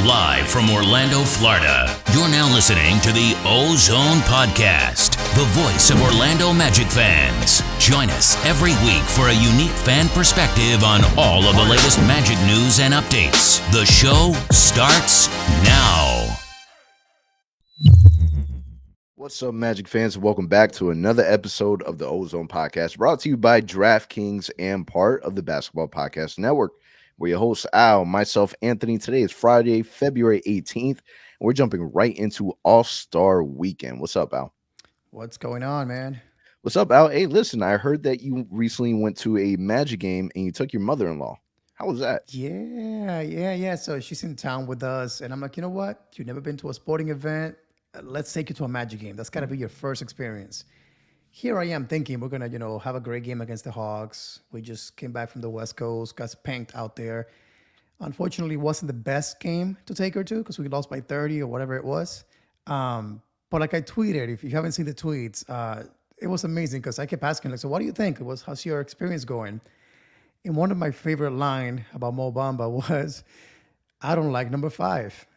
Live from Orlando, Florida, you're now listening to the OZone Podcast, the voice of Orlando Magic fans. Join us every week for a unique fan perspective on all of the latest Magic news and updates. The show starts now. What's up, Magic fans? Welcome back to another episode of the OZone Podcast, brought to you by DraftKings and part of the Basketball Podcast Network. We're your hosts, Al, myself, Anthony. Today is Friday, February 18th, and we're jumping right into All-Star Weekend. What's up, Al? What's going on, man? What's up, Al? Hey, listen, I heard that you recently went to a Magic game and you took your mother-in-law. How was that? Yeah. So she's in town with us, and I'm like, you know what? You've never been to a sporting event. Let's take you to a Magic game. That's got to be your first experience. Here I am thinking we're going to, have a great game against the Hawks. We just came back from the West Coast, got spanked out there. Unfortunately, it wasn't the best game to take her to because we lost by 30 or whatever it was. But like I tweeted, if you haven't seen the tweets, it was amazing because I kept asking, like, so what do you think? How's your experience going? And one of my favorite line about Mo Bamba was, I don't like number 5.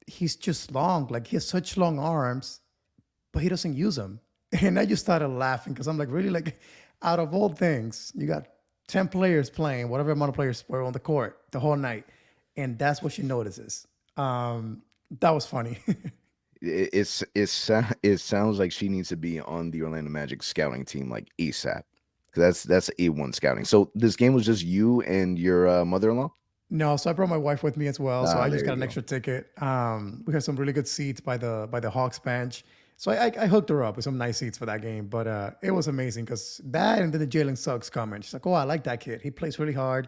He's just long. Like, he has such long arms, but he doesn't use them. And I just started laughing because I'm like, really? Like, out of all things, you got 10 players playing, whatever amount of players were on the court the whole night. And that's what she notices. That was funny. It sounds like she needs to be on the Orlando Magic scouting team like ASAP. Because that's A1 scouting. So this game was just you and your mother-in-law? No, so I brought my wife with me as well. So I just got an go. extra ticket. We had some really good seats by the Hawks bench. So I hooked her up with some nice seats for that game. But it was amazing because that and then the Jalen Suggs comment. She's like, oh, I like that kid. He plays really hard.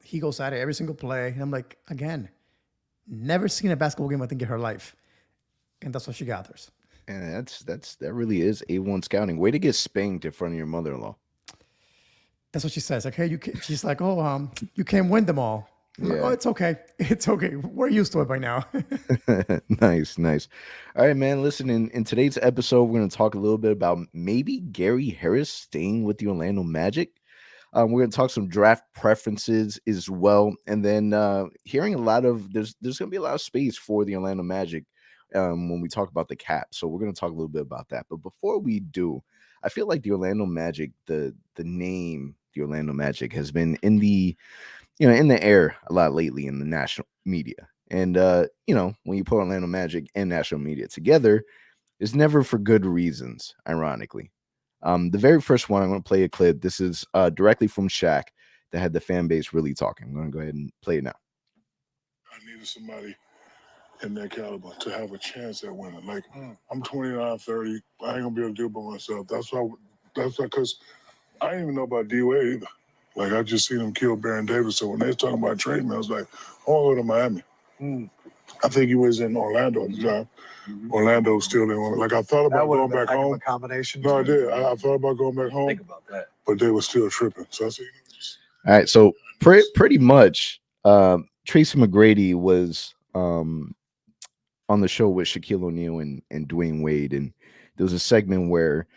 He goes at it every single play. And I'm like, again, never seen a basketball game I think in her life. And that's what she gathers. And that really is A1 scouting. Way to get spanked in front of your mother-in-law. That's what she says. Like, hey, she's like, oh, you can't win them all. I'm like, oh, it's okay. It's okay. We're used to it by now. Nice. All right, man. Listen, in today's episode, we're going to talk a little bit about maybe Gary Harris staying with the Orlando Magic. We're going to talk some draft preferences as well. And then hearing a lot of, there's going to be a lot of space for the Orlando Magic when we talk about the cap. So we're going to talk a little bit about that. But before we do, I feel like the Orlando Magic, the name, the Orlando Magic has been in the air a lot lately in the national media. And, when you put Orlando Magic and national media together, it's never for good reasons, ironically. The very first one, I'm going to play a clip. This is directly from Shaq that had the fan base really talking. I'm going to go ahead and play it now. I needed somebody in that caliber to have a chance at winning. Like, I'm 29, 30. I ain't going to be able to do it by myself. That's why, because I didn't even know about D-Wade either. Like, I just seen him kill Baron Davis. So when they was talking about trading me, I was like, I want to go to Miami. I think he was in Orlando at the time. Orlando was still in. Like, I thought about going back home. A combination. No, I did. I thought about going back home. Think about that. But they were still tripping. So I said, All right. So pretty much, Tracy McGrady was on the show with Shaquille O'Neal and Dwayne Wade. And there was a segment where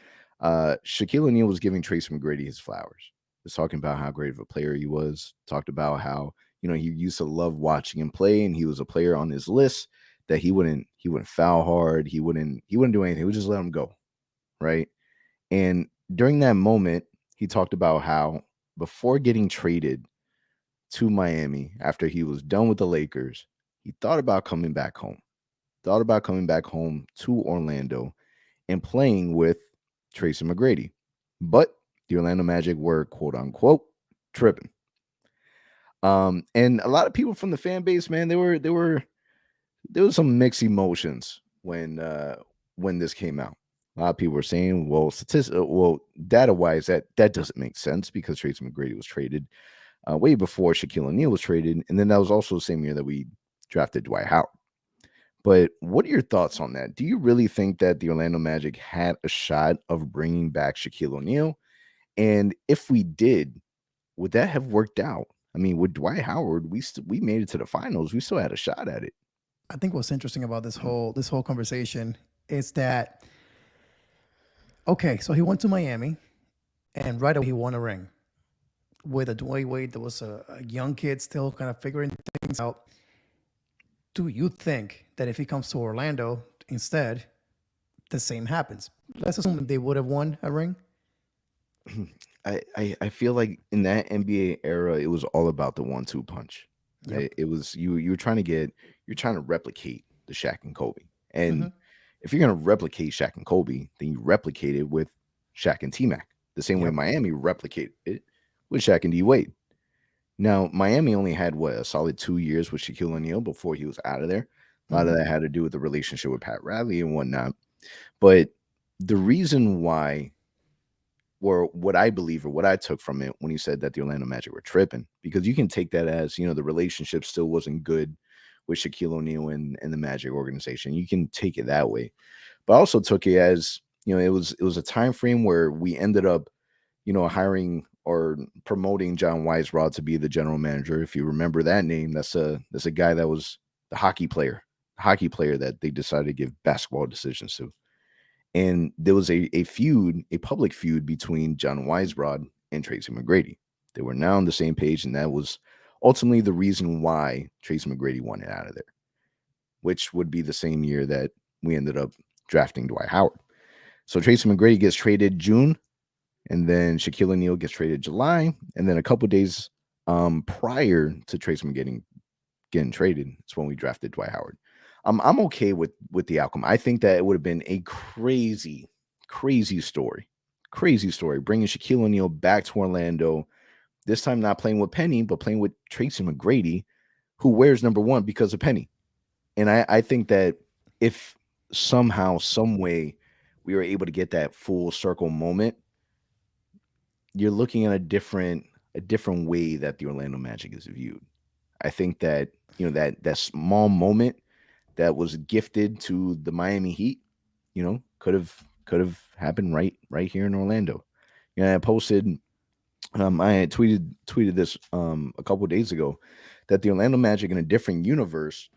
Shaquille O'Neal was giving Tracy McGrady his flowers. Was talking about how great of a player he was. Talked about how, he used to love watching him play, and he was a player on his list that he wouldn't foul hard. He wouldn't do anything. He would just let him go. Right. And during that moment, he talked about how before getting traded to Miami, after he was done with the Lakers, he thought about coming back home. To Orlando and playing with Tracy McGrady. But the Orlando Magic were, quote unquote, tripping. And a lot of people from the fan base, man, there was some mixed emotions when this came out. A lot of people were saying, data-wise, that doesn't make sense because Tracy McGrady was traded way before Shaquille O'Neal was traded, and then that was also the same year that we drafted Dwight Howard. But what are your thoughts on that? Do you really think that the Orlando Magic had a shot of bringing back Shaquille O'Neal? And if we did, would that have worked out? I mean, with Dwight Howard, we made it to the finals. We still had a shot at it. I think what's interesting about this whole conversation is that, okay, so he went to Miami, and right away he won a ring with a Dwayne Wade that was a young kid still kind of figuring things out. Do you think that if he comes to Orlando instead, the same happens? Let's assume they would have won a ring. I feel like in that NBA era, it was all about the 1-2 punch. Yep. It was you were trying to you're trying to replicate the Shaq and Kobe. Hmm. And if you're gonna replicate Shaq and Kobe, then you replicate it with Shaq and T-Mac. The same way Yep. Miami replicated it with Shaq and D Wade. Now, Miami only had what, a solid 2 years with Shaquille O'Neal before he was out of there. A lot of Hmm. that had to do with the relationship with Pat Riley and whatnot. But the reason why, or what I believe, or what I took from it when he said that the Orlando Magic were tripping, because you can take that as, the relationship still wasn't good with Shaquille O'Neal and the Magic organization. You can take it that way. But I also took it as, it was a time frame where we ended up, hiring or promoting John Weisrod to be the general manager. If you remember that name, that's a guy that was the hockey player that they decided to give basketball decisions to. And there was a feud, a public feud between John Weisrod and Tracy McGrady. They were now on the same page, and that was ultimately the reason why Tracy McGrady wanted out of there, which would be the same year that we ended up drafting Dwight Howard. So Tracy McGrady gets traded June, and then Shaquille O'Neal gets traded July, and then a couple days prior to Tracy McGrady getting traded, it's when we drafted Dwight Howard. I'm okay with the outcome. I think that it would have been a crazy, crazy story, bringing Shaquille O'Neal back to Orlando. This time, not playing with Penny, but playing with Tracy McGrady, who wears number 1 because of Penny. And I think that if somehow, some way, we were able to get that full circle moment, you're looking at a different way that the Orlando Magic is viewed. I think that that small moment that was gifted to the Miami Heat, could have happened right here in Orlando. I posted, I had tweeted this a couple of days ago, that the Orlando Magic in a different universe,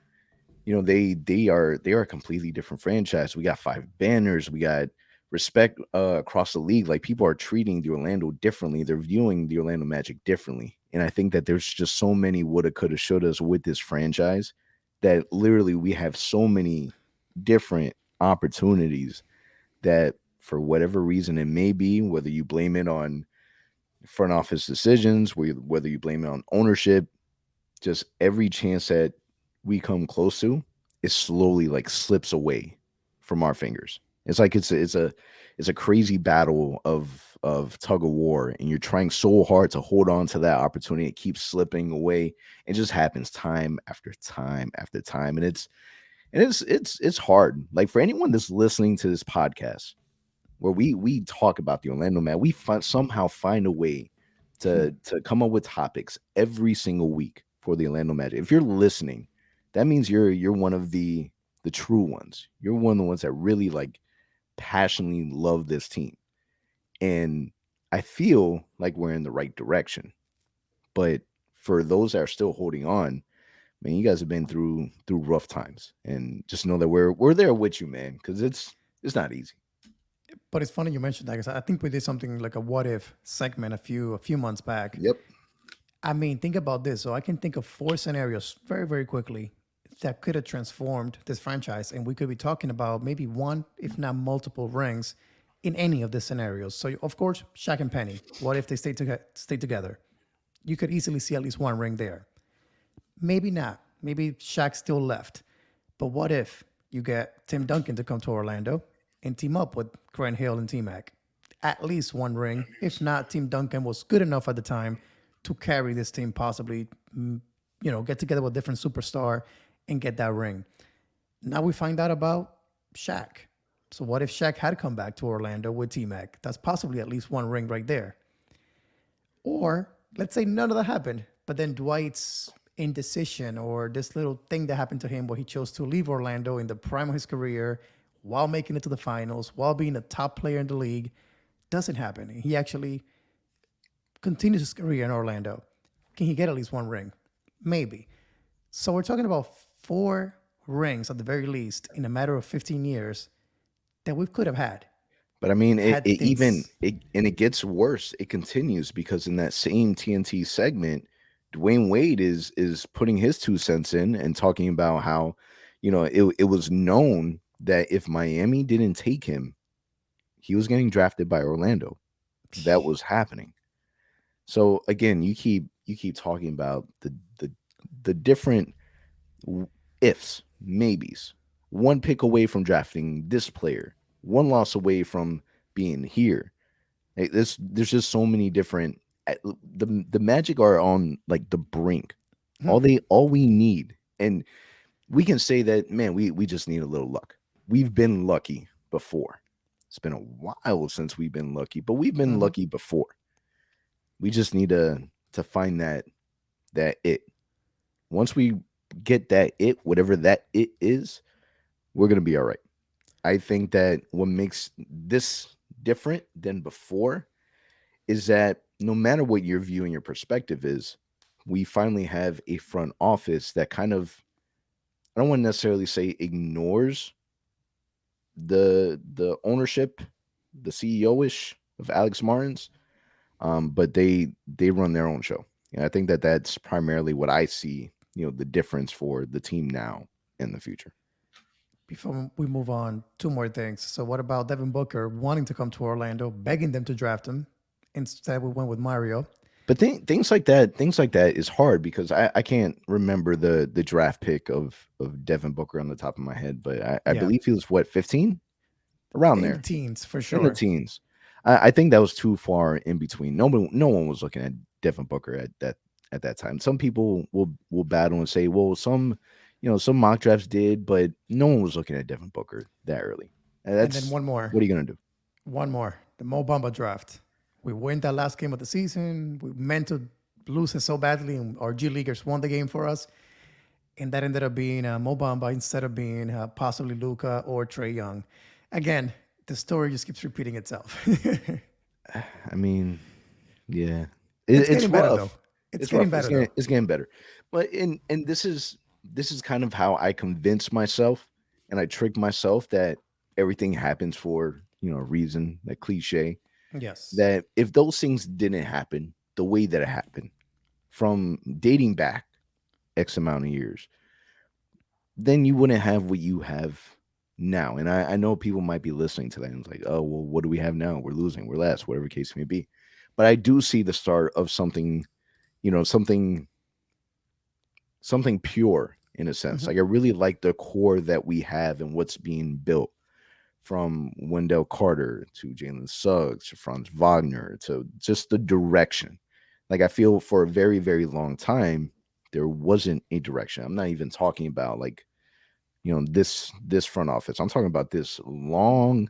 they are a completely different franchise. We got 5 banners, we got respect across the league. Like, people are treating the Orlando differently. They're viewing the Orlando Magic differently. And I think that there's just so many woulda, coulda, shouldas with this franchise, that literally we have so many different opportunities that, for whatever reason it may be, whether you blame it on front office decisions, whether you blame it on ownership, just every chance that we come close to, it slowly like slips away from our fingers. It's like it's a crazy battle of tug of war, and you're trying so hard to hold on to that opportunity. It keeps slipping away. It just happens time after time after time, and it's hard. Like, for anyone that's listening to this podcast, where we talk about the Orlando Magic, we somehow find a way to come up with topics every single week for the Orlando Magic. If you're listening, that means you're one of the true ones. You're one of the ones that really, like, passionately love this team. And I feel like we're in the right direction. But for those that are still holding on, man, you guys have been through rough times, and just know that we're there with you, man, because it's not easy. But it's funny you mentioned that, because I think we did something like a what if segment a few months back. Yep. I mean, think about this. So I can think of 4 scenarios very, very quickly that could have transformed this franchise. And we could be talking about maybe one, if not multiple rings in any of the scenarios. So, of course, Shaq and Penny, what if they stay together? You could easily see at least one ring there. Maybe not. Maybe Shaq still left. But what if you get Tim Duncan to come to Orlando and team up with Grant Hill and TMac? At least one ring. If not, Tim Duncan was good enough at the time to carry this team, possibly, get together with a different superstar and get that ring. Now we find out about Shaq. So what if Shaq had come back to Orlando with T-Mac? That's possibly at least one ring right there. Or let's say none of that happened, but then Dwight's indecision, or this little thing that happened to him where he chose to leave Orlando in the prime of his career while making it to the finals, while being a top player in the league, doesn't happen. He actually continues his career in Orlando. Can he get at least one ring? Maybe. So we're talking about 4 rings at the very least in a matter of 15 years that we could have had. But I mean, Had it even things. it and it gets worse. It continues, because in that same TNT segment, Dwayne Wade is putting his 2 cents in and talking about how, it was known that if Miami didn't take him, he was getting drafted by Orlando. That was happening. So again, you keep talking about the different ifs, maybes. One pick away from drafting this player, one loss away from being here. There's just so many different. The Magic are on like the brink. All we need, and we can say that, man, we just need a little luck. We've been lucky before. It's been a while since we've been lucky, but we've been lucky before. We just need to find that it. Once we get that it, whatever that it is, we're gonna be all right. I think that what makes this different than before is that no matter what your view and your perspective is, we finally have a front office that kind of, I don't want to necessarily say ignores the ownership, the CEO ish of Alex Martins, but they run their own show. And I think that that's primarily what I see, the difference for the team now and the future. Before we move on, two more things. So, what about Devin Booker wanting to come to Orlando, begging them to draft him? Instead, we went with Mario. But things like that is hard because I can't remember the draft pick of Devin Booker on the top of my head, but I Yeah, believe he was what, 15? Around in the there. teens for In the sure. teens. I think that was too far in between. No one was looking at Devin Booker at that time. Some people will battle and say, well, some mock drafts did, but no one was looking at Devin Booker that early. And And then that's, what are you gonna do? one more, the Mo Bamba draft. We win that last game of the season. We meant to lose it so badly, and our G Leaguers won the game for us. And that ended up being Mo Bamba instead of being possibly Luca or Trey Young. Again, the story just keeps repeating itself. I mean, yeah, It's it's getting better though. rough. It's It's getting rough. It's better getting though. it's getting better. But and this is kind of how I convince myself and I trick myself that everything happens for a reason, that cliche. Yes. That if those things didn't happen the way that it happened from dating back X amount of years, then you wouldn't have what you have now. And I know people might be listening to that and it's like, oh, well, what do we have now? We're losing, we're last, whatever the case may be. But I do see the start of something, something pure in a sense. Mhm. Like I really like the core that we have and what's being built from Wendell Carter to Jalen Suggs to Franz Wagner to just the direction. Like I feel for a very, very long time, there wasn't a direction. I'm not even talking about like, this front office. I'm talking about this long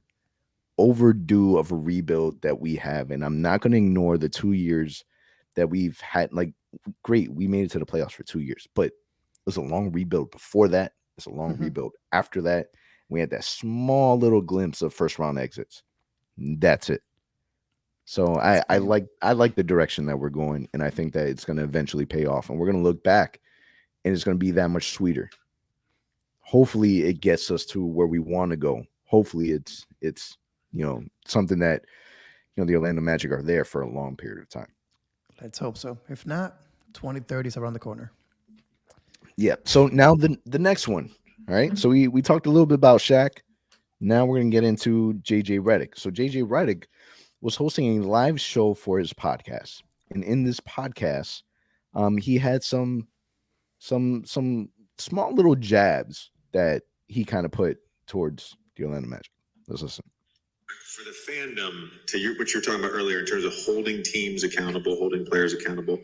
overdue of a rebuild that we have. And I'm not going to ignore the 2 years that we've had. Like, great, we made it to the playoffs for 2 years, but it was a long rebuild before that. It's a long Mhm. rebuild after that. We had that small little glimpse of first round exits. That's it. So It's getting I like the direction that we're going, and I think that it's going to eventually pay off, and we're going to look back, and it's going to be that much sweeter. Hopefully, it gets us to where we want to go. Hopefully, it's something that the Orlando Magic are there for a long period of time. Let's hope so. If not, 2030 is around the corner. Yeah. So now the next one. All right. So we talked a little bit about Shaq. Now we're gonna get into JJ Redick. So JJ Redick was hosting a live show for his podcast, and in this podcast, he had some small little jabs that he kind of put towards the Orlando Magic. Let's listen. For the fandom, to what you were talking about earlier in terms of holding teams accountable, holding players accountable,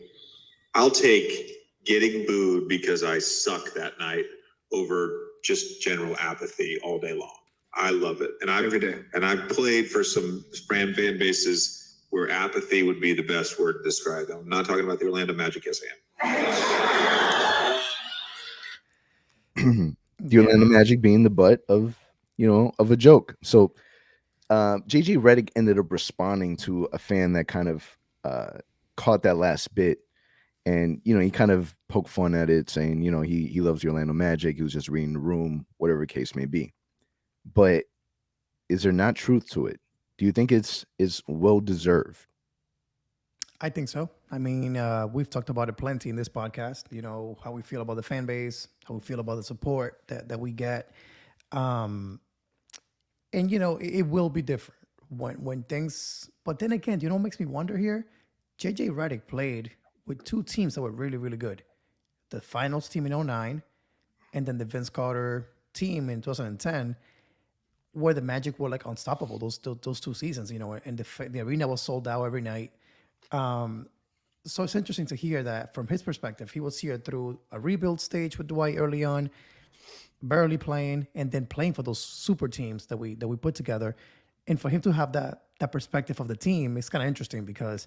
I'll take getting booed because I suck that night over just general apathy all day long. I love it. And every day. And I've played for some fan bases where apathy would be the best word to describe them. I'm not talking about the Orlando Magic, yes I The Yeah. Orlando Magic being the butt of of a joke. So JJ Redick ended up responding to a fan that kind of caught that last bit. And he kind of poked fun at it, saying, he loves the Orlando Magic. He was just reading the room, whatever the case may be. But is there not truth to it? Do you think it's well deserved? I think so. I mean, we've talked about it plenty in this podcast. How we feel about the fan base, how we feel about the support that we get. Um, and it will be different when things. But then again, what makes me wonder here? JJ Redick played with two teams that were really, really good. The finals team in '09, and then the Vince Carter team in 2010, where the Magic were like unstoppable. Those 2 seasons, and the arena was sold out every night. So it's interesting to hear that from his perspective. He was here through a rebuild stage with Dwight early on, barely playing, and then playing for those super teams that we put together. And for him to have that perspective of the team, it's kind of interesting because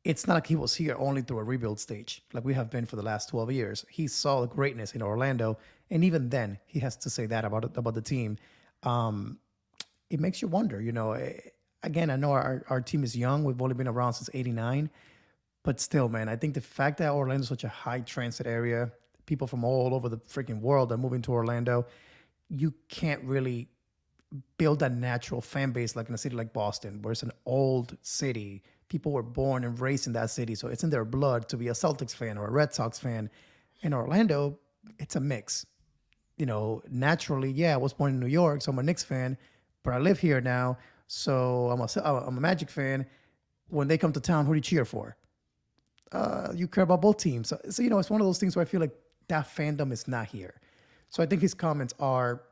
it's not like he was here only through a rebuild stage like we have been for the last 12 years. He saw the greatness in Orlando, and even then, he has to say that about the team. It makes you wonder. Again, I know our team is young. We've only been around since '89. But still, man, I think the fact that Orlando is such a high transit area, people from all over the freaking world are moving to Orlando, you can't really build a natural fan base like in a city like Boston, where it's an old city. People were born and raised in that city, so it's in their blood to be a Celtics fan or a Red Sox fan. In Orlando, it's a mix. Naturally, yeah, I was born in New York, so I'm a Knicks fan, but I live here now, so I'm a Magic fan. When they come to town, who do you cheer for? You care about both teams. So it's one of those things where I feel like that fandom is not here. So I think his comments are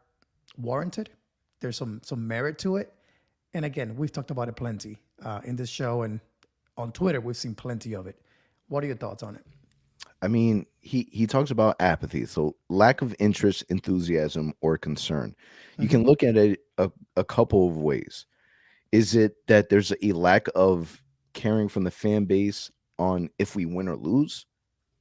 warranted. There's some merit to it. And again, we've talked about it plenty in this show, and on Twitter, we've seen plenty of it. What are your thoughts on it? I mean, he talks about apathy, so lack of interest, enthusiasm, or concern. You can look at it a couple of ways. Is it that there's a lack of caring from the fan base on if we win or lose?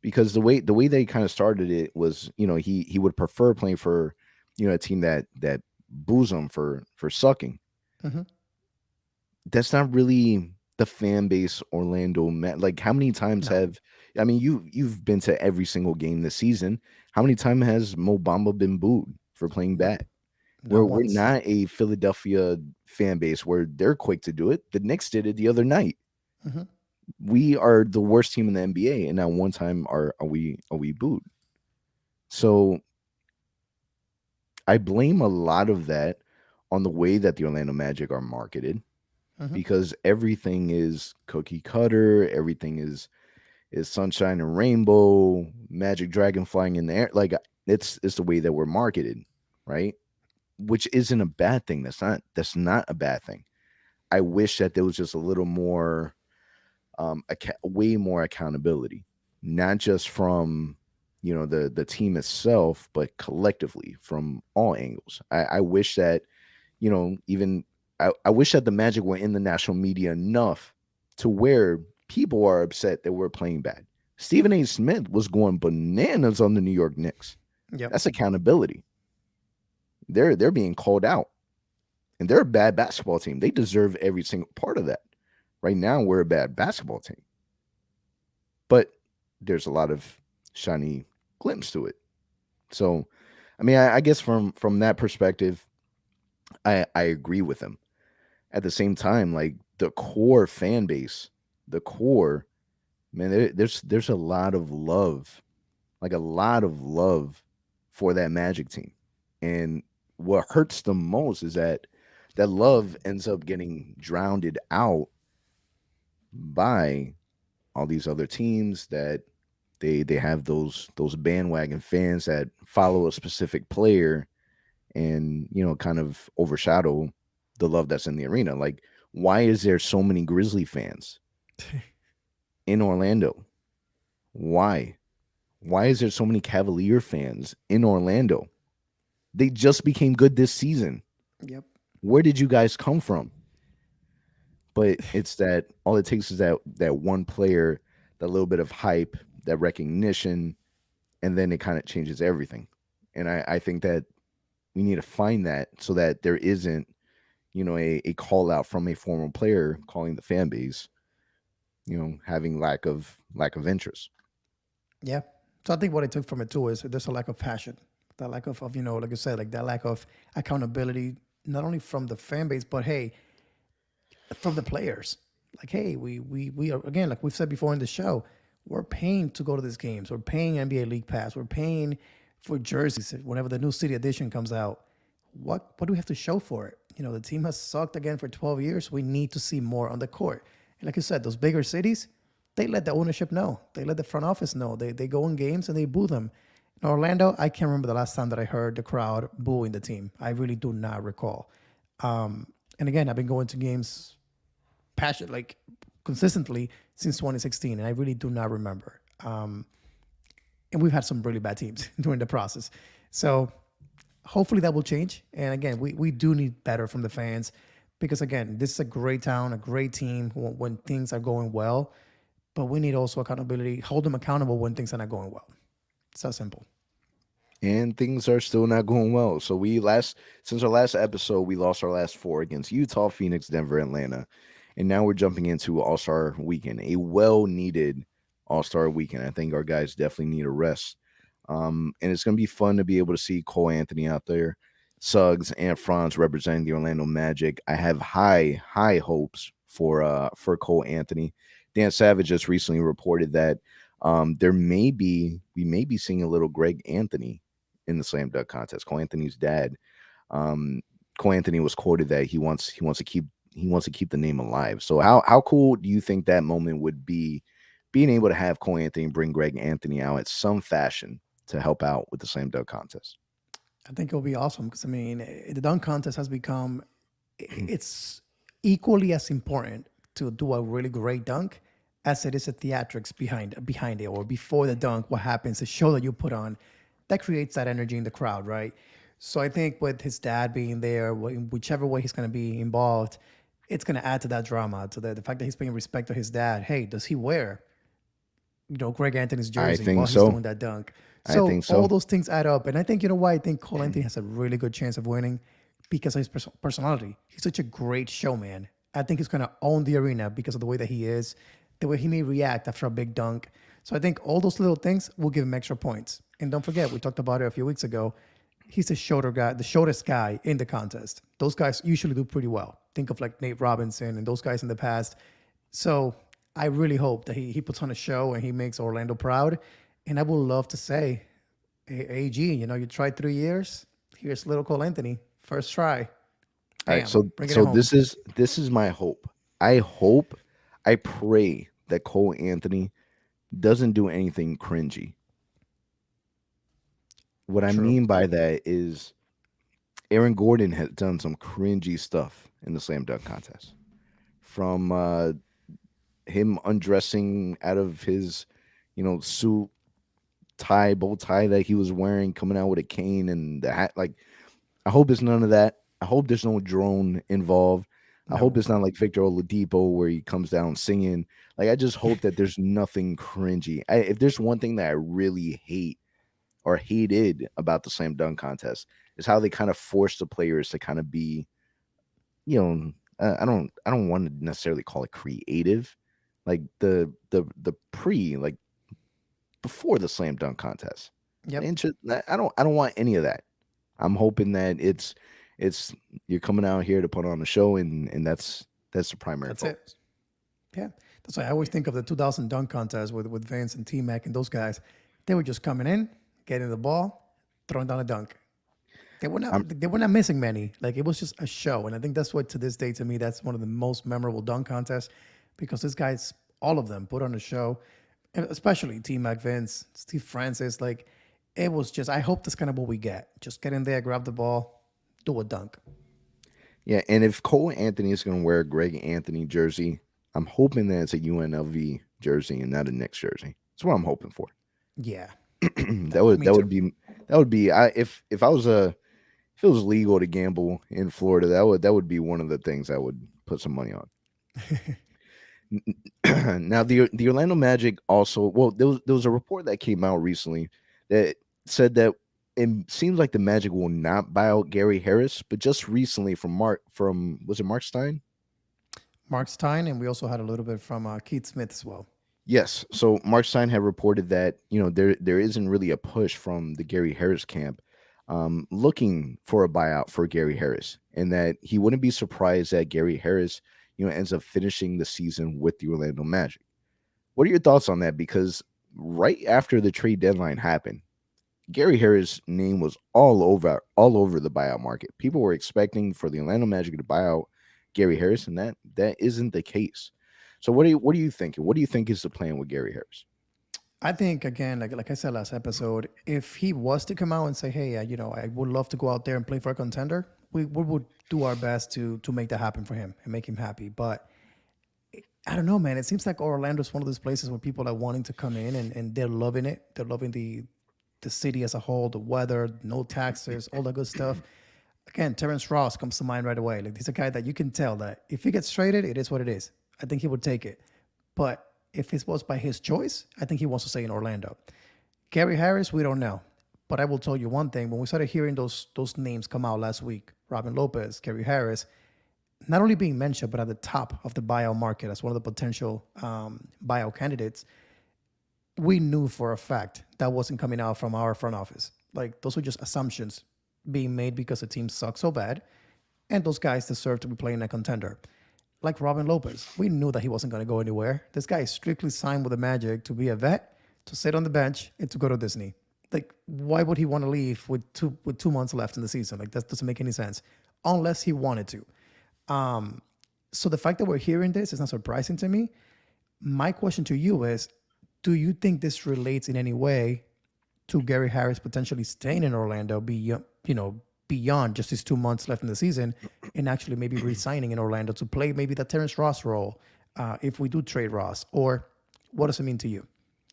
Because the way they kind of started it was, he would prefer playing for, a team that boos him for sucking. Mm-hmm. That's not really the fan base Orlando like how many times you've been to every single game this season. How many times has Mo Bamba been booed for playing bad? We're not a Philadelphia fan base where they're quick to do it. The Knicks did it the other night. Mm-hmm. We are the worst team in the NBA, and at one time are we booed? So I blame a lot of that on the way that the Orlando Magic are marketed, because everything is cookie cutter, everything is sunshine and rainbow, magic dragon flying in the air. Like it's the way that we're marketed, right? Which isn't a bad thing. That's not a bad thing. I wish that there was just a little more, way more accountability, not just from the team itself, but collectively from all angles. I wish that even I wish that the Magic were in the national media enough to where people are upset that we're playing bad. Stephen A. Smith was going bananas on the New York Knicks. Yep. That's accountability. They're being called out, and they're a bad basketball team. They deserve every single part of that. Right now, we're a bad basketball team, but there's a lot of shiny glimpse to it. So, I mean, I guess from that perspective, I agree with him. At the same time, like the core fan base, man, there's a lot of love, like a lot of love for that Magic team. And what hurts the most is that love ends up getting drowned out by all these other teams that they have those bandwagon fans that follow a specific player and kind of overshadow the love that's in the arena. Like, why is there so many Grizzly fans in Orlando? Why is there so many Cavalier fans in Orlando? They just became good this season. Yep. Where did you guys come from? But it's that all it takes is that one player, that little bit of hype, that recognition, and then it kind of changes everything. And I think that we need to find that so that there isn't, a call out from a former player calling the fan base, having lack of interest. Yeah. So I think what I took from it too is there's a lack of passion, that lack of like you said, like that lack of accountability, not only from the fan base, but hey, from the players. Like, hey, we are, again, like we've said before in the show, we're paying to go to these games. We're paying NBA League Pass. We're paying for jerseys whenever the new city edition comes out. What do we have to show for it? The team has sucked again for 12 years. We need to see more on the court. And like you said, those bigger cities, they let the ownership know. They let the front office know. They go in games and they boo them. In Orlando, I can't remember the last time that I heard the crowd booing the team. I really do not recall. And again, I've been going to games like consistently since 2016, and I really do not remember. And we've had some really bad teams during the process. So hopefully that will change. And again, we do need better from the fans because, again, this is a great town, a great team when things are going well. But we need also accountability, hold them accountable when things are not going well. It's that simple. And things are still not going well. So since our last episode, we lost our last four against Utah, Phoenix, Denver, Atlanta. And now we're jumping into All-Star weekend, a well-needed All-Star weekend. I think our guys definitely need a rest. And it's going to be fun to be able to see Cole Anthony out there, Suggs and Franz representing the Orlando Magic. I have high hopes for Cole Anthony. Dan Savage just recently reported that we may be seeing a little Greg Anthony in the slam dunk contest. Cole Anthony's dad. Cole Anthony was quoted that he wants to keep the name alive. So how cool do you think that moment would be, being able to have Cole Anthony bring Greg Anthony out at some fashion to help out with the slam dunk contest? I think it'll be awesome because, I mean, the dunk contest has become, it's equally as important to do a really great dunk as it is a theatrics behind it, or before the dunk, what happens, the show that you put on, that creates that energy in the crowd, right? So I think with his dad being there, whichever way he's going to be involved, it's going to add to that drama, to the fact that he's paying respect to his dad. Hey, does he wear, Greg Anthony's jersey while he's doing that dunk? So, I think so. All those things add up. And I think, why I think Cole Anthony has a really good chance of winning? Because of his personality. He's such a great showman. I think he's going to own the arena because of the way that he is, the way he may react after a big dunk. So I think all those little things will give him extra points. And don't forget, we talked about it a few weeks ago. He's the shortest guy in the contest. Those guys usually do pretty well. Think of like Nate Robinson and those guys in the past. So I really hope that he puts on a show and he makes Orlando proud. And I would love to say, hey, AG, you tried 3 years. Here's little Cole Anthony, first try. All right, so this is my hope. I pray that Cole Anthony doesn't do anything cringy. What I mean by that is Aaron Gordon has done some cringy stuff in the slam dunk contest. From him undressing out of his, suit, bow tie that he was wearing, coming out with a cane and the hat. Like, I hope it's none of that. I hope there's no drone involved. I hope it's not like Victor Oladipo where he comes down singing. Like, I just hope that there's nothing cringy. If there's one thing that I really hate or hated about the slam dunk contest, is how they kind of force the players to kind of be, I don't want to necessarily call it creative, like the like before the slam dunk contest. Yep. I don't want any of that. I'm hoping that it's you're coming out here to put on a show, and that's the primary focus. Yeah, that's why I always think of the 2000 dunk contest with Vince and TMac and those guys. They were just coming in, getting the ball, throwing down a dunk. They were not missing many. Like, it was just a show, and I think that's what, to this day, to me, that's one of the most memorable dunk contests, because these guys, all of them, put on a show, and especially TMac, Vince, Steve Francis. Like, it was just, I hope that's kind of what we get. Just get in there, grab the ball, do a dunk. Yeah, and if Cole Anthony is going to wear a Greg Anthony jersey, I'm hoping that it's a UNLV jersey and not a Knicks jersey. That's what I'm hoping for. Yeah, that would be if it was legal to gamble in Florida, that would be one of the things I would put some money on. Now the Orlando Magic also, there was a report that came out recently that said that it seems like the Magic will not buy out Gary Harris, but just recently was it Mark Stein? Mark Stein, and we also had a little bit from Keith Smith as well. Yes. So Mark Stein had reported that, there isn't really a push from the Gary Harris camp looking for a buyout for Gary Harris, and that he wouldn't be surprised that Gary Harris, ends up finishing the season with the Orlando Magic. What are your thoughts on that? Because right after the trade deadline happened, Gary Harris' name was all over the buyout market. People were expecting for the Orlando Magic to buy out Gary Harris, and that isn't the case. So what do you think? What do you think is the plan with Gary Harris? I think again, like I said last episode, if he was to come out and say, "Hey, I would love to go out there and play for a contender," we would do our best to make that happen for him and make him happy. But I don't know, man. It seems like Orlando's one of those places where people are wanting to come in and they're loving it. They're loving the city as a whole, the weather, no taxes, all that good stuff. Again, Terrence Ross comes to mind right away. Like he's a guy that you can tell that if he gets traded, it is what it is. I think he would take it. But if it was by his choice, I think he wants to stay in Orlando. Gary Harris, we don't know. But I will tell you one thing. When we started hearing those names come out last week, Robin Lopez, Gary Harris, not only being mentioned, but at the top of the buyout market as one of the potential buyout candidates, we knew for a fact that wasn't coming out from our front office. Like those were just assumptions being made because the team sucks so bad, and those guys deserve to be playing a contender. Like Robin Lopez, we knew that he wasn't going to go anywhere. This guy is strictly signed with the Magic to be a vet, to sit on the bench, and to go to Disney. Like, why would he want to leave with 2 months left in the season? Like, that doesn't make any sense, unless he wanted to. So the fact that we're hearing this is not surprising to me. My question to you is, do you think this relates in any way to Gary Harris potentially staying in Orlando beyond just his 2 months left in the season and actually maybe re-signing in Orlando to play maybe the Terrence Ross role if we do trade Ross? Or what does it mean to you?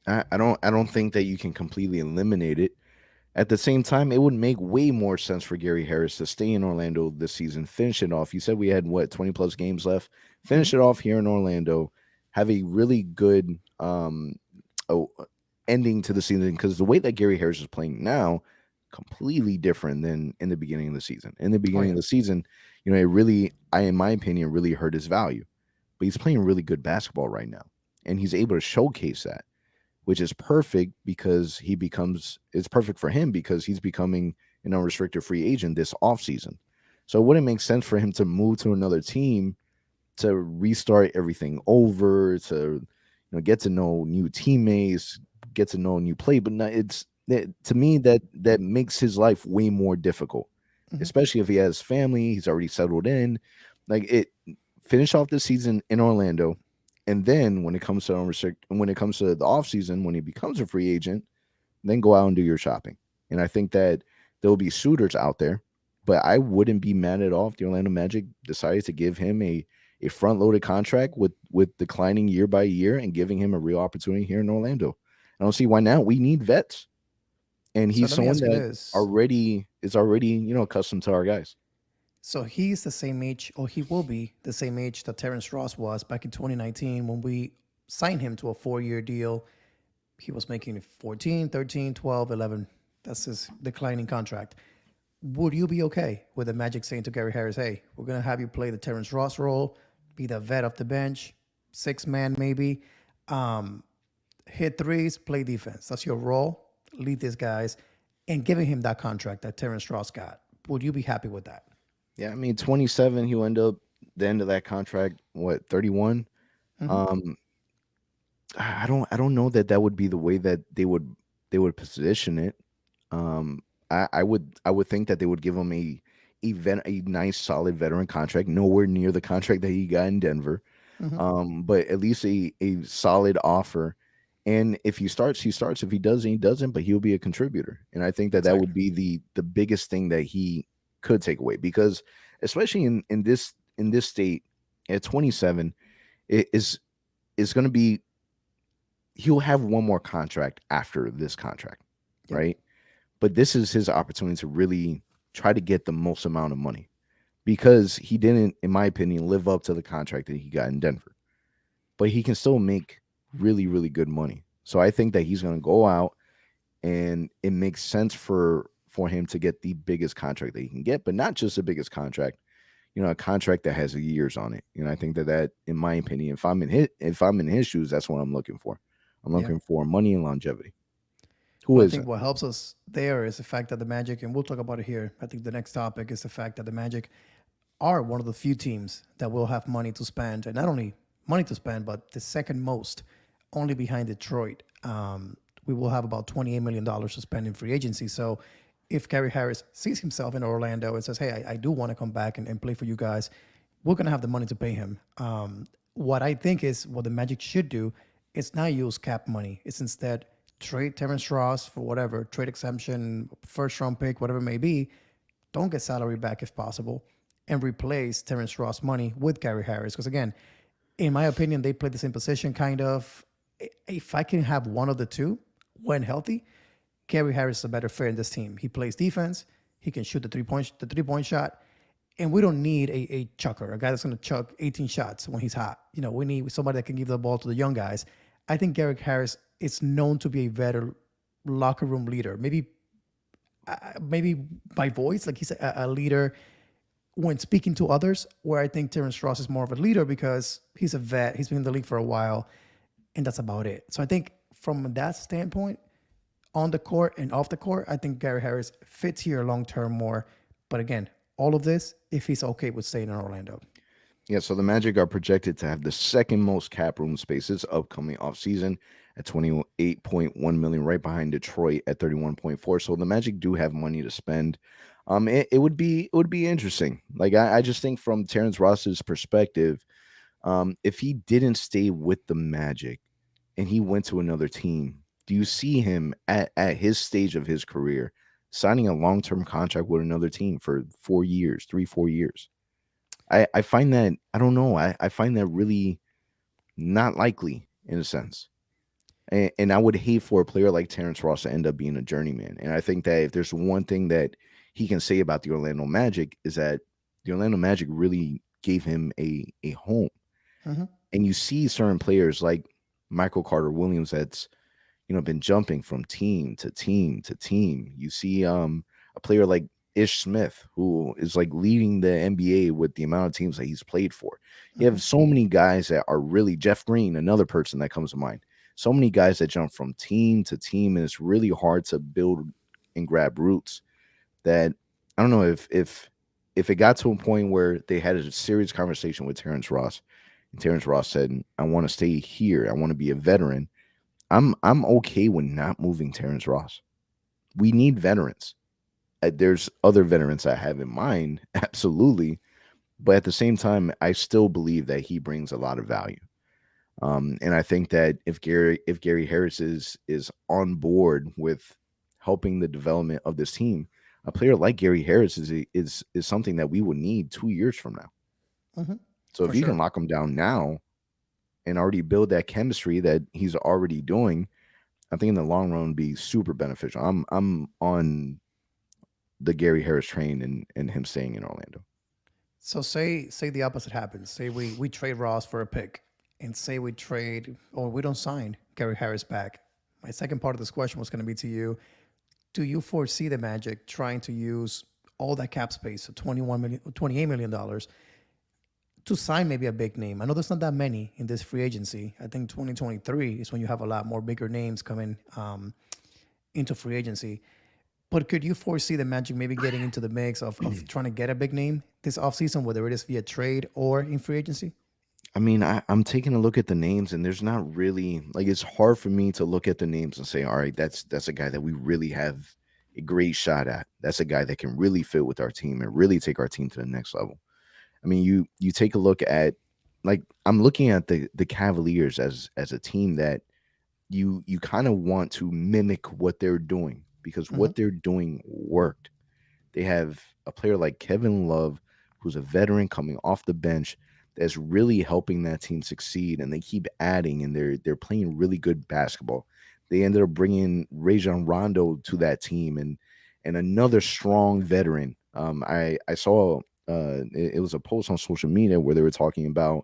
I don't think that you can completely eliminate it. At the same time, it would make way more sense for Gary Harris to stay in Orlando this season, finish it off. You said we had 20 plus games left. Finish it off here in Orlando, have a really good ending to the season, because the way that Gary Harris is playing now, completely different than in the beginning of the season. In the beginning of the season, it really, in my opinion, really hurt his value. But he's playing really good basketball right now, and he's able to showcase that, which is perfect because it's perfect for him because he's becoming an unrestricted free agent this offseason. So it wouldn't make sense for him to move to another team to restart everything over, to get to know new teammates, get to know new play. But to me, that makes his life way more difficult, especially if he has family, he's already settled in. Finish off the season in Orlando. And then when it comes to the offseason, when he becomes a free agent, then go out and do your shopping. And I think that there will be suitors out there, but I wouldn't be mad at all if the Orlando Magic decided to give him a front-loaded contract with declining year by year and giving him a real opportunity here in Orlando. I don't see why not. We need vets. And he's someone that is already accustomed to our guys. So he's the same age, or he will be the same age that Terrence Ross was back in 2019 when we signed him to a 4-year deal. He was making 14, 13, 12, 11. That's his declining contract. Would you be okay with the Magic saying to Gary Harris, hey, we're going to have you play the Terrence Ross role, be the vet off the bench, 6-man maybe, hit threes, play defense. That's your role. Lead these guys, and giving him that contract that Terrence Ross got. Would you be happy with that? Yeah, I mean, 27, he'll end up the end of that contract, 31? I don't know that would be the way that they would position it. I would think that they would give him a nice solid veteran contract, nowhere near the contract that he got in Denver. But at least a solid offer. And if he starts, he starts. If he doesn't, he doesn't, but he'll be a contributor. And I think that would be the biggest thing that he could take away, because especially in this state at 27, it is going to be, he'll have one more contract after this contract, right? But this is his opportunity to really try to get the most amount of money, because he didn't, in my opinion, live up to the contract that he got in Denver. But he can still make really, really good money. So I think that he's going to go out, and it makes sense for him to get the biggest contract that he can get, but not just the biggest contract, a contract that has years on it. I think that, in my opinion, if I'm in his shoes, that's what I'm looking for. I'm looking for money and longevity. I think what helps us there is the fact that the Magic, and we'll talk about it here, I think the next topic is the fact that the Magic are one of the few teams that will have money to spend, and not only money to spend, but the second most, only behind Detroit. We will have about $28 million to spend in free agency. So if Gary Harris sees himself in Orlando and says, hey, I do want to come back and play for you guys, we're going to have the money to pay him. What I think is what the Magic should do is not use cap money. It's instead trade Terrence Ross for whatever, trade exemption, first round pick, whatever it may be. Don't get salary back if possible, and replace Terrence Ross money with Gary Harris. Because again, in my opinion, they play the same position kind of. If I can have one of the two when healthy, Gary Harris is a better fit in this team. He plays defense. He can shoot the three-point shot. And we don't need a chucker, a guy that's going to chuck 18 shots when he's hot. We need somebody that can give the ball to the young guys. I think Gary Harris is known to be a better locker room leader. Maybe by voice, like he's a leader when speaking to others, where I think Terrence Ross is more of a leader because he's a vet. He's been in the league for a while, and that's about it. So I think from that standpoint, on the court and off the court, I think Gary Harris fits here long term more. But again, all of this if he's okay with staying in Orlando. Yeah, so the Magic are projected to have the second most cap room spaces upcoming offseason at 28.1 million, right behind Detroit at 31.4. So the Magic do have money to spend. It would be interesting. Like I just think from Terrence Ross's perspective, if he didn't stay with the Magic and he went to another team, do you see him at his stage of his career signing a long-term contract with another team for 4 years, 3-4 years? I find that, I don't know, I find that really not likely in a sense. And I would hate for a player like Terrence Ross to end up being a journeyman. And I think that if there's one thing that he can say about the Orlando Magic is that the Orlando Magic really gave him a home. Mm-hmm. And you see certain players like Michael Carter Williams that's been jumping from team to team to team. You see a player like Ish Smith, who is like leading the NBA with the amount of teams that he's played for. You have so many guys that are really, Jeff Green, another person that comes to mind. So many guys that jump from team to team, and it's really hard to build and grab roots. That I don't know if it got to a point where they had a serious conversation with Terrence Ross, and Terrence Ross said, "I want to stay here. I want to be a veteran." I'm okay with not moving Terrence Ross. We need veterans. There's other veterans I have in mind, absolutely, but at the same time, I still believe that he brings a lot of value. And I think that if Gary Harris is on board with helping the development of this team, a player like Gary Harris is something that we would need 2 years from now. Mm-hmm. So if you can lock him down now and already build that chemistry that he's already doing, I think in the long run would be super beneficial. I'm on the Gary Harris train and him staying in Orlando. So say the opposite happens. Say we trade Ross for a pick, and say we trade or we don't sign Gary Harris back. My second part of this question was going to be to you: do you foresee the Magic trying to use all that cap space, so $28 million, to sign maybe a big name? I know there's not that many in this free agency. I think 2023 is when you have a lot more bigger names coming into free agency. But could you foresee the Magic maybe getting into the mix of trying to get a big name this offseason, whether it is via trade or in free agency? I mean, I'm taking a look at the names, and there's not really, like, it's hard for me to look at the names and say, all right, that's a guy that we really have a great shot at. That's a guy that can really fit with our team and really take our team to the next level. I mean, you take a look at, like, I'm looking at the Cavaliers as a team that you kind of want to mimic what they're doing, because what they're doing worked. They have a player like Kevin Love, who's a veteran coming off the bench, that's really helping that team succeed, and they keep adding, and they're playing really good basketball. They ended up bringing Rajon Rondo to that team, and another strong veteran. I saw it was a post on social media where they were talking about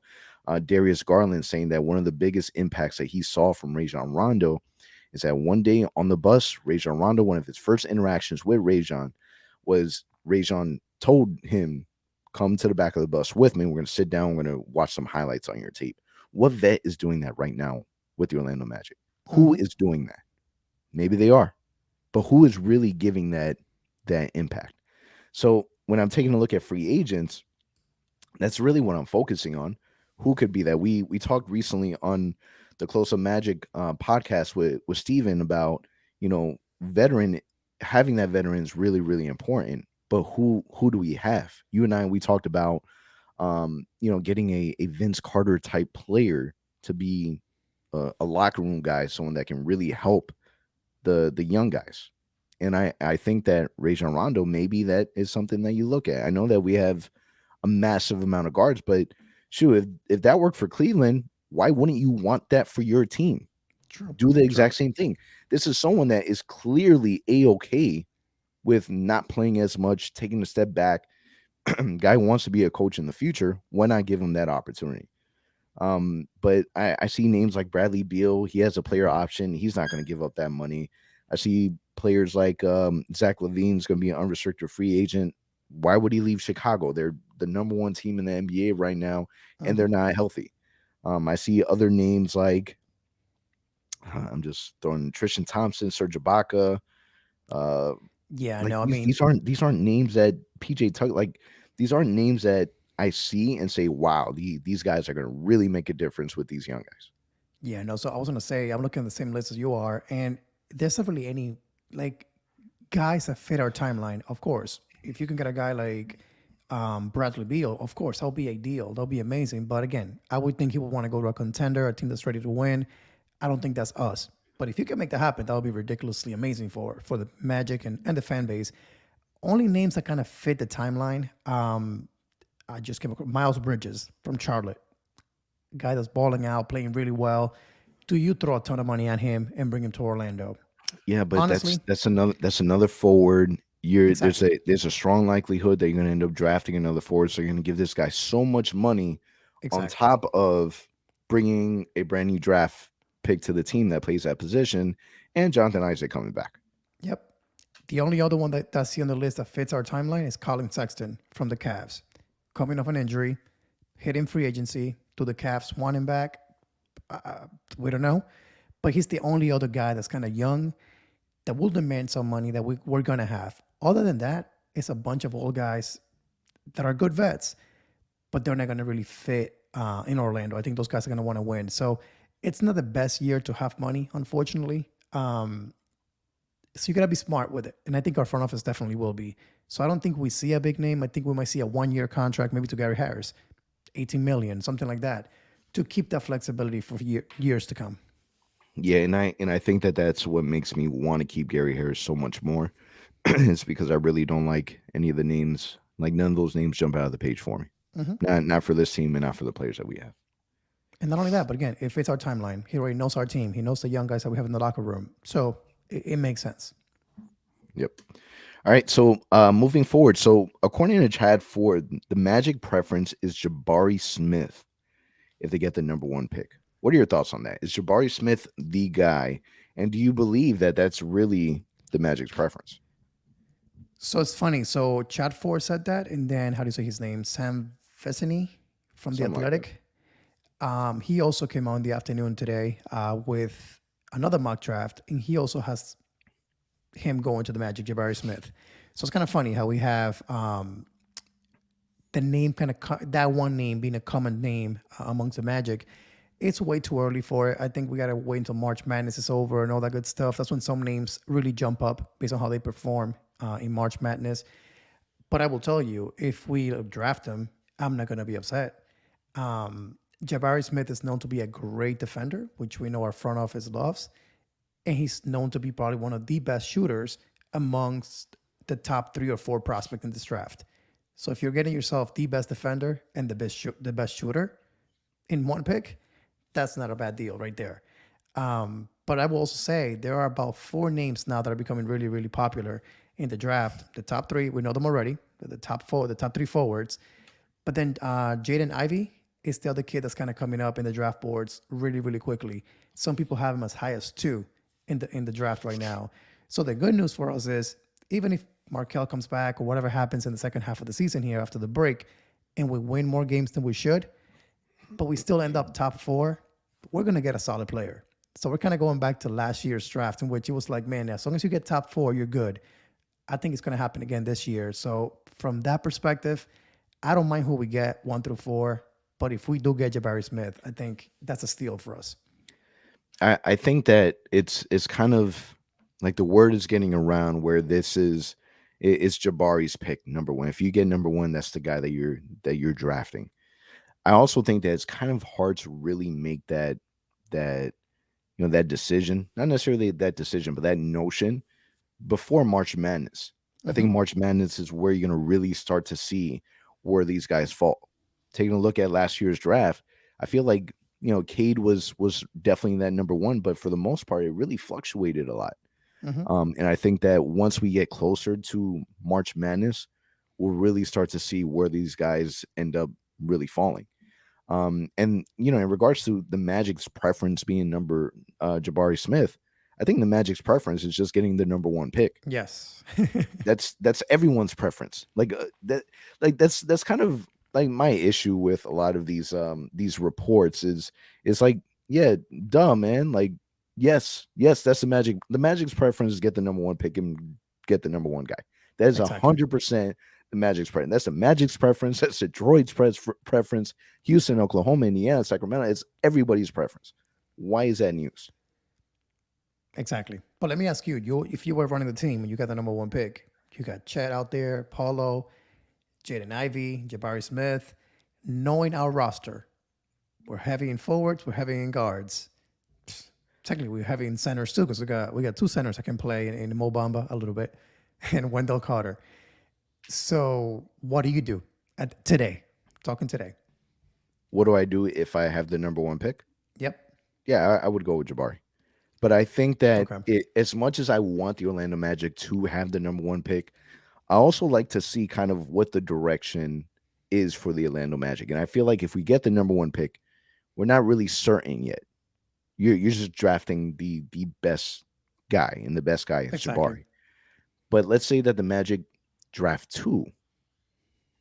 Darius Garland, saying that one of the biggest impacts that he saw from Rajon Rondo is that one day on the bus, Rajon Rondo, one of his first interactions with Rajon told him, come to the back of the bus with me. We're going to sit down. We're going to watch some highlights on your tape. What vet is doing that right now with the Orlando Magic? Who is doing that? Maybe they are, but who is really giving that impact? So when I'm taking a look at free agents, That's really what I'm focusing on. Who could be that? We talked recently on the Close Up Magic podcast with Steven about, veteran, having that veteran is really, really important. But who do we have? You and I, we talked about getting a Vince Carter type player to be a locker room guy, someone that can really help the young guys. And I think that Rajon Rondo, maybe that is something that you look at. I know that we have a massive amount of guards, but shoot, if that worked for Cleveland, why wouldn't you want that for your team? True. Do the True. exact same thing. This is someone that is clearly a-okay with not playing as much, taking a step back. Guy wants to be a coach in the future. Why not give him that opportunity? But I see names like Bradley Beal. He has a player option. He's not going to give up that money. I see players like Zach LaVine's going to be an unrestricted free agent. Why would he leave Chicago? They're the number one team in the NBA right now, and they're not healthy. I see other names like I'm just throwing Tristan Thompson, Serge Ibaka. Yeah, Like no, I mean, these aren't names that PJ Tuck like. These aren't names that I see and say, wow, these guys are going to really make a difference with these young guys. yeah, no. So I was gonna say I'm looking at the same list as you are, and there's not really any like guys that fit our timeline. Of course, if you can get a guy like Bradley Beal, of course, that'll be a deal. That'll be amazing. But again, I would think he would want to go to a contender, a team that's ready to win. I don't think that's us. But if you can make that happen, that would be ridiculously amazing for the Magic and the fan base. Only names that kind of fit the timeline. I just came across Miles Bridges from Charlotte, guy that's balling out, playing really well. Do you throw a ton of money at him and bring him to Orlando? Yeah, but Honestly, that's another forward. exactly, There's a strong likelihood that you're going to end up drafting another forward. So you're going to give this guy so much money on exactly. top of bringing a brand new draft pick to the team that plays that position, and Jonathan Isaac coming back. Yep. The only other one that I see on the list that fits our timeline is Colin Sexton from the Cavs, coming off an injury, hitting free agency. Do the Cavs want him back? We don't know, but he's the only other guy that's kind of young that will demand some money that we're going to have. Other than that, it's a bunch of old guys that are good vets, but they're not going to really fit in Orlando. I think those guys are going to want to win. So it's not the best year to have money, unfortunately. So you got to be smart with it. And I think our front office definitely will be. So I don't think we see a big name. I think we might see a 1-year contract, maybe to Gary Harris, 18 million, something like that, to keep that flexibility for years to come. Yeah, and I think that that's what makes me want to keep Gary Harris so much more. It's because I really don't like any of the names. Like none of those names jump out of the page for me. Not for this team and not for the players that we have. And not only that, but again, if it's our timeline, he already knows our team. He knows the young guys that we have in the locker room. So it makes sense. Yep. All right. So moving forward. So according to Chad Ford, the Magic preference is Jabari Smith if they get the number one pick. What are your thoughts on that? Is Jabari Smith the guy? And do you believe that that's really the Magic's preference? So it's funny. So Chad Ford said that, and then how do you say his name? Sam Vecini from The Something like Athletic. He also came out in the afternoon today with another mock draft, and he also has him going to the Magic, Jabari Smith. So it's kind of funny how we have the name that one name being a common name amongst the Magic. It's way too early for it. I think we got to wait until March Madness is over and all that good stuff. That's when some names really jump up based on how they perform in March Madness. But I will tell you, if we draft him, I'm not going to be upset. Jabari Smith is known to be a great defender, which we know our front office loves. And he's known to be probably one of the best shooters amongst the top 3 or 4 prospects in this draft. So if you're getting yourself the best defender and the best shooter in one pick, that's not a bad deal right there. But I will also say there are about 4 names now that are becoming really, really popular in the draft. The top 3, we know them already. The top 3 forwards. But then Jaden Ivey is the other kid that's kind of coming up in the draft boards really, really quickly. Some people have him as high as 2 in the draft right now. So the good news for us is even if Markelle comes back or whatever happens in the second half of the season here after the break, and we win more games than we should, but we still end up top 4, we're going to get a solid player. So we're kind of going back to last year's draft in which it was like, man, as long as you get top 4, you're good. I think it's going to happen again this year. So from that perspective, I don't mind who we get 1 through 4, but if we do get Jabari Smith, I think that's a steal for us. I think that it's kind of like the word is getting around where this is it's Jabari's pick number one. If you get number one, that's the guy that you're drafting. I also think that it's kind of hard to really make that that decision, not necessarily that decision, but that notion before March Madness. I Mm-hmm. think March Madness is where you're going to really start to see where these guys fall. Taking a look at last year's draft, I feel like Cade was definitely that number one, but for the most part, it really fluctuated a lot. Mm-hmm. And I think that once we get closer to March Madness, we'll really start to see where these guys end up really falling. And in regards to the Magic's preference being number Jabari Smith, I think the Magic's preference is just getting the number one pick. Yes. That's everyone's preference. That's kind of like my issue with a lot of these reports is like, yeah, duh, man. Like, yes, that's the Magic. The Magic's preference is get the number one pick and get the number one guy. That is Exactly. 100% the Magic's preference. That's the Magic's preference. That's Detroit's preference. Houston, Oklahoma, Indiana, Sacramento. It's everybody's preference. Why is that news? Exactly. But let me ask you, if you were running the team and you got the number one pick, you got Chet out there, Paulo, Jaden Ivey, Jabari Smith. Knowing our roster, we're heavy in forwards, we're heavy in guards. Technically, we're heavy in centers too, because we got 2 centers that can play in Mo Bamba a little bit and Wendell Carter. So what do you do today? Talking today. What do I do if I have the number one pick? Yep. Yeah, I would go with Jabari. But I think that Okay. as much as I want the Orlando Magic to have the number one pick, I also like to see kind of what the direction is for the Orlando Magic. And I feel like if we get the number one pick, we're not really certain yet. You're just drafting the best guy, and the best guy is Exactly. Jabari. But let's say that the Magic draft 2.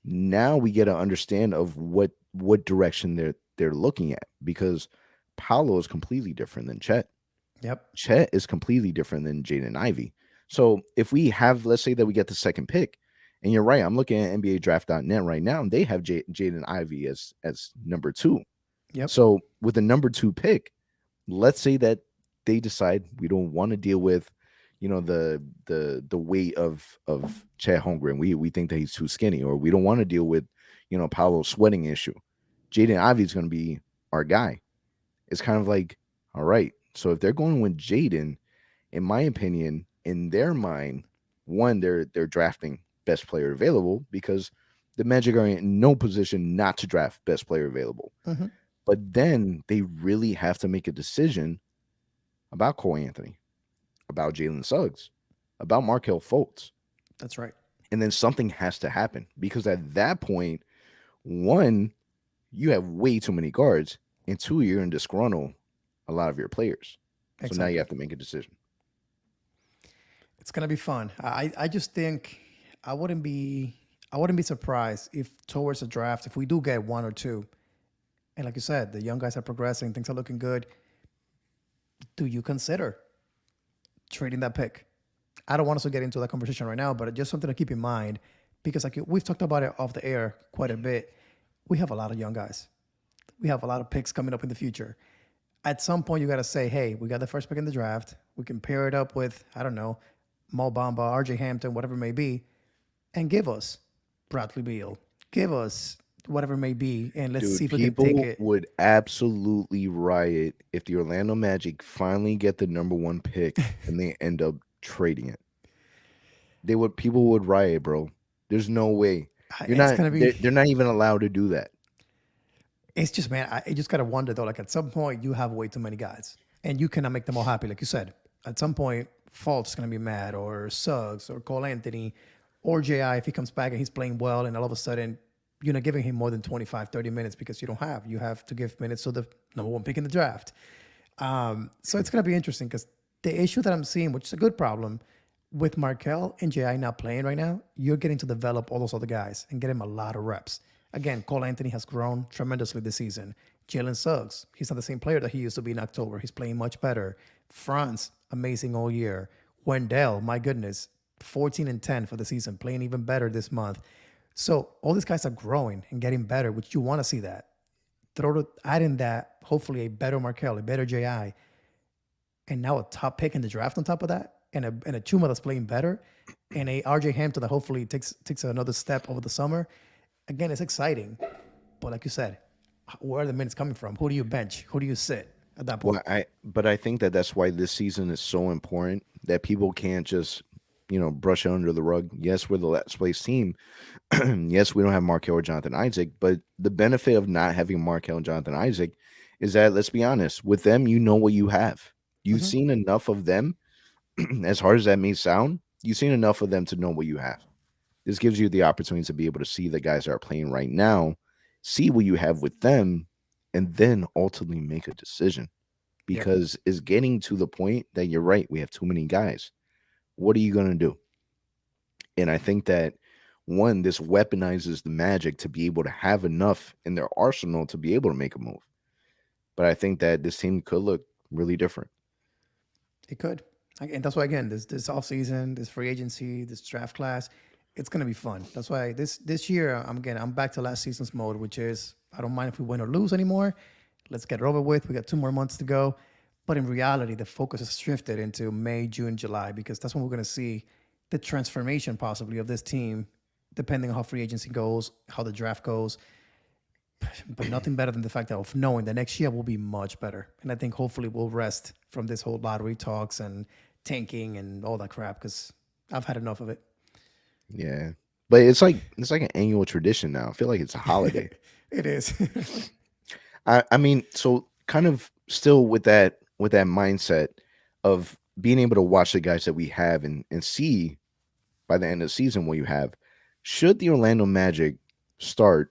Now we get an understand of what direction they're looking at, because Paolo is completely different than Chet. Yep. Chet is completely different than Jaden Ivey. So if we have, let's say that we get the second pick, and you're right, I'm looking at NBA Draft.net right now, and they have Jaden Ivey as number 2. Yep. So with the number 2 pick, let's say that they decide we don't want to deal with, the weight of Chet Holmgren. We think that he's too skinny, or we don't want to deal with, Paolo's sweating issue. Jaden Ivey is going to be our guy. It's kind of like, all right. So if they're going with Jaden, in my opinion, in their mind, one, they're drafting best player available, because the Magic are in no position not to draft best player available. Mm-hmm. But then they really have to make a decision about Cole Anthony, about Jalen Suggs, about Markelle Fultz. That's right. And then something has to happen, because at that point, one, you have way too many guards, and 2, you're going to disgruntle a lot of your players. So now you have to make a decision. It's gonna be fun. I just think I wouldn't be surprised if towards the draft, if we do get 1 or 2, and like you said, the young guys are progressing, things are looking good. Do you consider trading that pick? I don't want us to get into that conversation right now, but just something to keep in mind, because like we've talked about it off the air quite a bit. We have a lot of young guys. We have a lot of picks coming up in the future. At some point, you got to say, hey, we got the first pick in the draft. We can pair it up with, I don't know, Mo Bamba, RJ Hampton, whatever it may be, and give us Bradley Beal. Give us whatever it may be, and let's see if we can take it. People would absolutely riot if the Orlando Magic finally get the number 1 pick and they end up trading it. People would riot, bro. There's no way. They're not even allowed to do that. It's just, man, I just got to wonder, though, like at some point, you have way too many guys, and you cannot make them all happy. Like you said, at some point, Fultz is going to be mad, or Suggs, or Cole Anthony, or J.I. if he comes back and he's playing well, and all of a sudden, you're not giving him more than 25, 30 minutes because you have to give minutes to the number 1 pick in the draft. So it's going to be interesting, because the issue that I'm seeing, which is a good problem, with Markelle and J.I. not playing right now, you're getting to develop all those other guys and get him a lot of reps. Again, Cole Anthony has grown tremendously this season. Jalen Suggs, he's not the same player that he used to be in October. He's playing much better. Franz, amazing all year. Wendell, my goodness, 14 and 10 for the season, playing even better this month. So all these guys are growing and getting better, which you want to see that. Add in that, hopefully a better Markelle, a better JI, and now a top pick in the draft on top of that, and a Chuma that's playing better, and a RJ Hampton that hopefully takes another step over the summer. Again, it's exciting, but like you said, where are the minutes coming from? Who do you bench? Who do you sit at that point? But I think that that's why this season is so important, that people can't just brush it under the rug. Yes, we're the last place team. Yes, we don't have Markelle or Jonathan Isaac, but the benefit of not having Markelle and Jonathan Isaac is that, let's be honest, with them, you know what you have. You've Mhm. seen enough of them, as hard as that may sound, you've seen enough of them to know what you have. This gives you the opportunity to be able to see the guys that are playing right now, see what you have with them, and then ultimately make a decision. Yep. Because it's getting to the point that you're right, we have too many guys. What are you going to do? And I think that, one, this weaponizes the Magic to be able to have enough in their arsenal to be able to make a move. But I think that this team could look really different. It could. And that's why, again, this offseason, this free agency, this draft class, it's gonna be fun. That's why this year I'm back to last season's mode, which is I don't mind if we win or lose anymore. Let's get it over with. We got 2 more months to go. But in reality, the focus has shifted into May, June, July, because that's when we're gonna see the transformation possibly of this team, depending on how free agency goes, how the draft goes. But nothing better than the fact of knowing that next year will be much better. And I think hopefully we'll rest from this whole lottery talks and tanking and all that crap, because I've had enough of it. Yeah. But it's like an annual tradition now. I feel like it's a holiday. It is. I mean, so kind of still with that mindset of being able to watch the guys that we have and see by the end of the season what you have, should the Orlando Magic start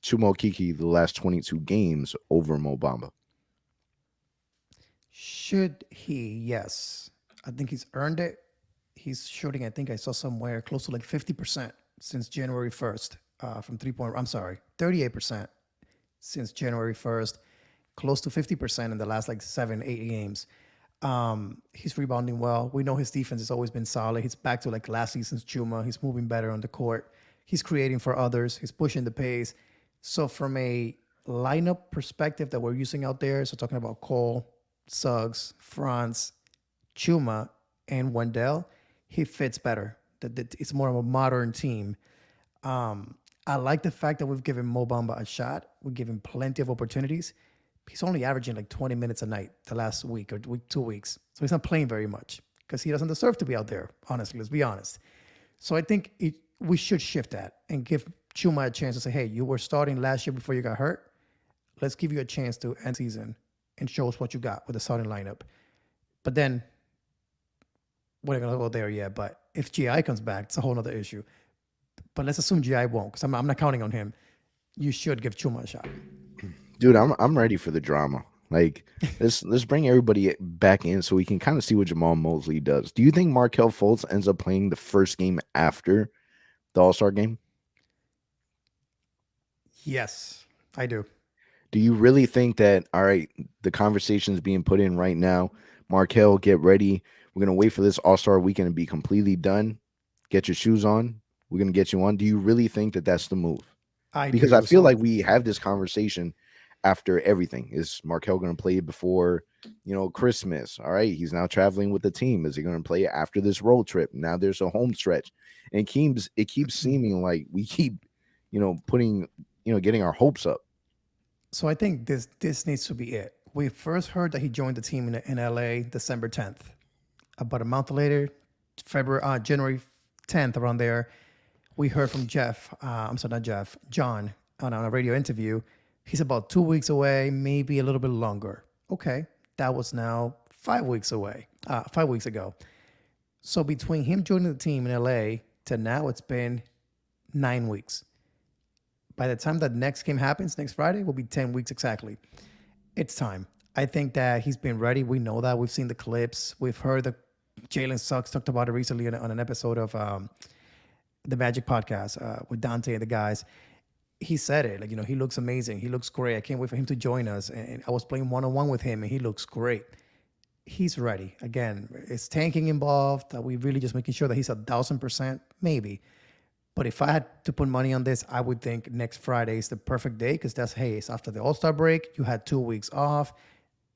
Chuma Okeke the last 22 games over Mo Bamba? Should he? Yes. I think he's earned it. He's shooting, I think I saw somewhere close to like 50% since January 1st from 3 point. I'm sorry, 38% since January 1st, close to 50% in the last like 7, 8 games. He's rebounding well. We know his defense has always been solid. He's back to like last season's Chuma. He's moving better on the court. He's creating for others. He's pushing the pace. So from a lineup perspective that we're using out there, so talking about Cole, Suggs, Franz, Chuma, and Wendell, he fits better. It's more of a modern team. I like the fact that we've given Mo Bamba a shot. We give him plenty of opportunities. He's only averaging like 20 minutes a night the last week or 2 weeks. So he's not playing very much because he doesn't deserve to be out there, honestly, let's be honest. So I think we should shift that and give Chuma a chance to say, hey, you were starting last year before you got hurt. Let's give you a chance to end season and show us what you got with the starting lineup. But then we're not going to go there yet. But if GI comes back, it's a whole other issue. But let's assume GI won't, because I'm not counting on him. You should give Chuma a shot. Dude, I'm ready for the drama. Like, let's bring everybody back in so we can kind of see what Jamal Mosley does. Do you think Markelle Fultz ends up playing the first game after the All-Star game? Yes, I do. Do you really think that, all right, the conversation is being put in right now, Markelle, get ready. We're going to wait for this All-Star weekend to be completely done. Get your shoes on. We're going to get you on. Do you really think that that's the move? Because I feel like we have this conversation after everything. Is Markelle going to play before, Christmas? All right, he's now traveling with the team. Is he going to play after this road trip? Now there's a home stretch. And it keeps seeming like we keep, putting, getting our hopes up. So I think this needs to be it. We first heard that he joined the team in LA December 10th. About a month later, January 10th, around there, we heard from John, on a radio interview. He's about 2 weeks away, maybe a little bit longer. Okay, that was now 5 weeks away, 5 weeks ago. So between him joining the team in LA to now, it's been 9 weeks. By the time that next game happens, next Friday, will be 10 weeks exactly. It's time. I think that he's been ready. We know that. We've seen the clips. We've heard that Jalen Suggs talked about it recently on an episode of the Magic podcast with Dante and the guys. He said it, he looks amazing. He looks great. I can't wait for him to join us. And I was playing one-on-one with him, and he looks great. He's ready. Again, it's tanking involved. We really just making sure that he's 1,000%, maybe. But if I had to put money on this, I would think next Friday is the perfect day because it's after the All-Star break. You had 2 weeks off.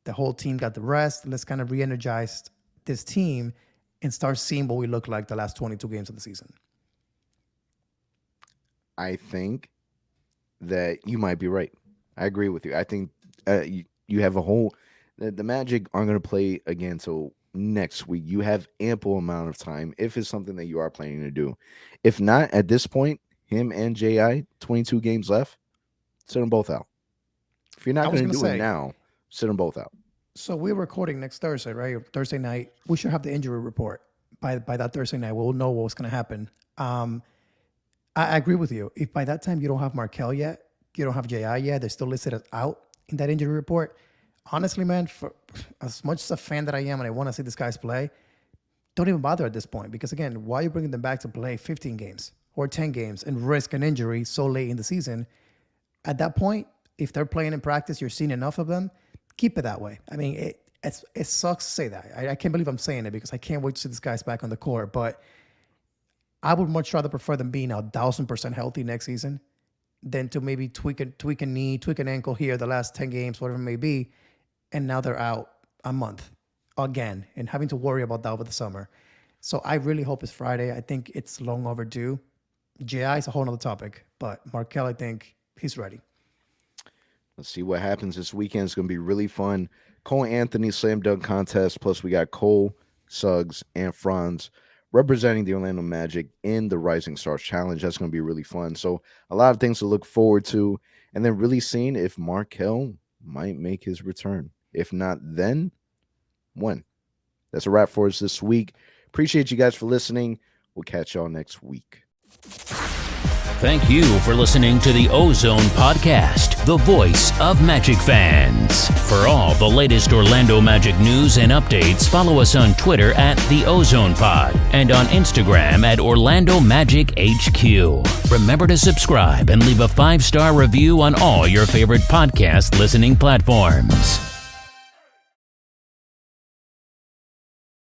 The whole team got the rest. Let's kind of re-energize this team and start seeing what we look like the last 22 games of the season. I think that you might be right. I agree with you. I think you have a whole the Magic aren't going to play again till next week. You have ample amount of time if it's something that you are planning to do. If not, at this point, him and J.I., 22 games left, sit them both out. If you're not going to do it now, sit them both out. So we're recording next Thursday, right? Thursday night. We should have the injury report by that Thursday night. We'll know what's going to happen. I agree with you. If by that time you don't have Markelle yet, you don't have J.I. yet, they're still listed as out in that injury report. Honestly, man, for as much as a fan that I am and I want to see these guys play, don't even bother at this point. Because again, why are you bringing them back to play 15 games or 10 games and risk an injury so late in the season? At that point, if they're playing in practice, you're seeing enough of them, keep it that way. I mean, it sucks to say that. I can't believe I'm saying it because I can't wait to see these guys back on the court. But I would much rather prefer them being 1,000% healthy next season than to maybe tweak a knee, tweak an ankle here the last 10 games, whatever it may be, and now they're out a month again and having to worry about that over the summer. So I really hope it's Friday. I think it's long overdue. J.I. is a whole nother topic, but Markelle, I think he's ready. Let's see what happens this weekend. It's going to be really fun. Cole Anthony slam dunk contest. Plus, we got Cole, Suggs, and Franz representing the Orlando Magic in the Rising Stars Challenge. That's going to be really fun. So a lot of things to look forward to. And then really seeing if Markelle might make his return. If not then, when? That's a wrap for us this week. Appreciate you guys for listening. We'll catch y'all next week. Thank you for listening to the OZone Podcast, the voice of Magic fans. For all the latest Orlando Magic news and updates, follow us on Twitter at the Ozone Pod and on Instagram at Orlando Magic HQ. Remember to subscribe and leave a 5-star review on all your favorite podcast listening platforms.